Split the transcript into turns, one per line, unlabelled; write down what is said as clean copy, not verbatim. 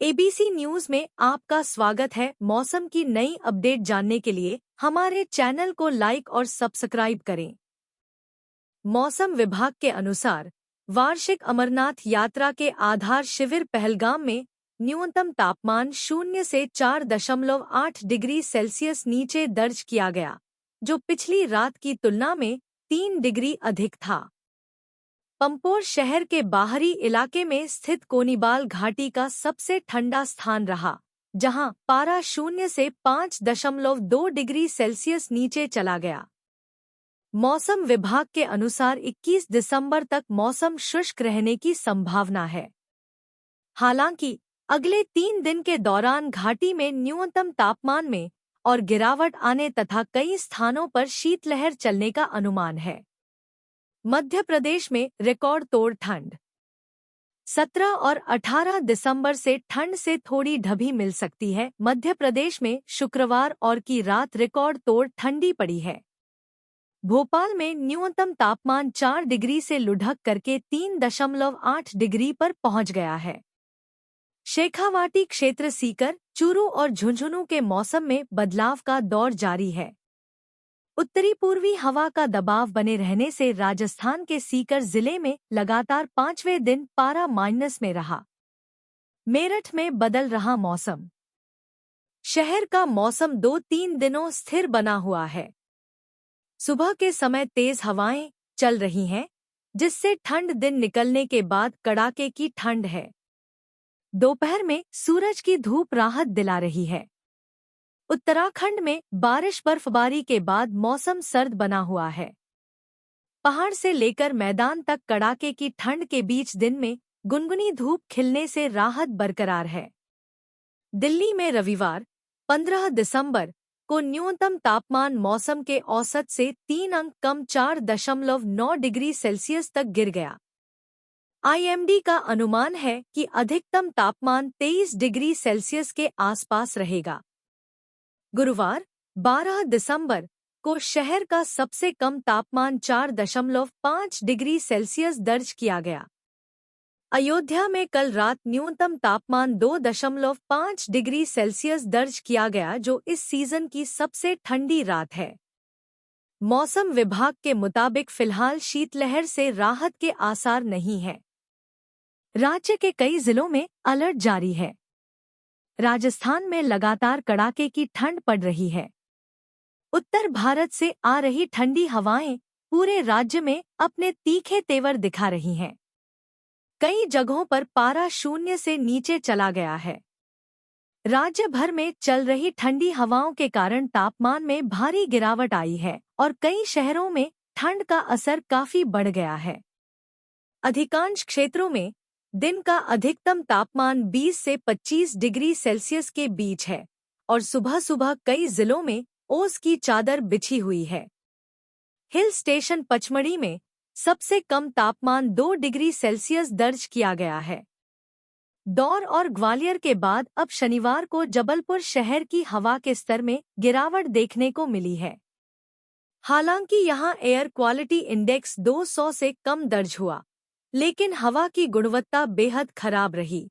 ABC news में आपका स्वागत है। मौसम की नई अपडेट जानने के लिए हमारे चैनल को लाइक और सब्सक्राइब करें। मौसम विभाग के अनुसार वार्षिक अमरनाथ यात्रा के आधार शिविर पहलगाम में न्यूनतम तापमान 0 से 4.8 डिग्री सेल्सियस नीचे दर्ज किया गया, जो पिछली रात की तुलना में 3 डिग्री अधिक था। पंपोर शहर के बाहरी इलाके में स्थित कोनिबाल घाटी का सबसे ठंडा स्थान रहा, जहां पारा 0 से 5.2 डिग्री सेल्सियस नीचे चला गया। मौसम विभाग के अनुसार 21 दिसंबर तक मौसम शुष्क रहने की संभावना है। हालांकि अगले 3 दिन के दौरान घाटी में न्यूनतम तापमान में और गिरावट आने तथा कई स्थानों पर शीतलहर चलने का अनुमान है। मध्य प्रदेश में रिकॉर्ड तोड़ ठंड। 17 और 18 दिसंबर से ठंड से थोड़ी ढभी मिल सकती है। मध्य प्रदेश में शुक्रवार और की रात रिकॉर्ड तोड़ ठंडी पड़ी है। भोपाल में न्यूनतम तापमान 4 डिग्री से लुढ़क करके 3.8 डिग्री पर पहुंच गया है। शेखावाटी क्षेत्र सीकर, चूरू और झुंझुनू के मौसम में बदलाव का दौर जारी है। उत्तरी पूर्वी हवा का दबाव बने रहने से राजस्थान के सीकर जिले में लगातार 5वें दिन पारा माइनस में रहा। मेरठ में बदल रहा मौसम। शहर का मौसम 2-3 दिनों स्थिर बना हुआ है। सुबह के समय तेज हवाएं चल रही हैं, जिससे ठंड दिन निकलने के बाद कड़ाके की ठंड है। दोपहर में सूरज की धूप राहत दिला रही है। उत्तराखंड में बारिश बर्फबारी के बाद मौसम सर्द बना हुआ है। पहाड़ से लेकर मैदान तक कड़ाके की ठंड के बीच दिन में गुनगुनी धूप खिलने से राहत बरकरार है। दिल्ली में रविवार 15 दिसंबर को न्यूनतम तापमान मौसम के औसत से 3 अंक कम 4.9 डिग्री सेल्सियस तक गिर गया। आईएमडी का अनुमान है कि अधिकतम तापमान 23 डिग्री सेल्सियस के आसपास रहेगा। गुरुवार 12 दिसंबर को शहर का सबसे कम तापमान 4.5 डिग्री सेल्सियस दर्ज किया गया। अयोध्या में कल रात न्यूनतम तापमान 2.5 डिग्री सेल्सियस दर्ज किया गया, जो इस सीजन की सबसे ठंडी रात है। मौसम विभाग के मुताबिक फिलहाल शीतलहर से राहत के आसार नहीं है। राज्य के कई जिलों में अलर्ट जारी है। राजस्थान में लगातार कड़ाके की ठंड पड़ रही है। उत्तर भारत से आ रही ठंडी हवाएं पूरे राज्य में अपने तीखे तेवर दिखा रही हैं। कई जगहों पर पारा 0 से नीचे चला गया है। राज्य भर में चल रही ठंडी हवाओं के कारण तापमान में भारी गिरावट आई है और कई शहरों में ठंड का असर काफी बढ़ गया है। अधिकांश क्षेत्रों में दिन का अधिकतम तापमान 20 से 25 डिग्री सेल्सियस के बीच है और सुबह सुबह कई जिलों में ओस की चादर बिछी हुई है। हिल स्टेशन पचमढ़ी में सबसे कम तापमान 2 डिग्री सेल्सियस दर्ज किया गया है। दौर और ग्वालियर के बाद अब शनिवार को जबलपुर शहर की हवा के स्तर में गिरावट देखने को मिली है। हालांकि यहां एयर क्वालिटी इंडेक्स 200 से कम दर्ज हुआ, लेकिन हवा की गुणवत्ता बेहद खराब रही।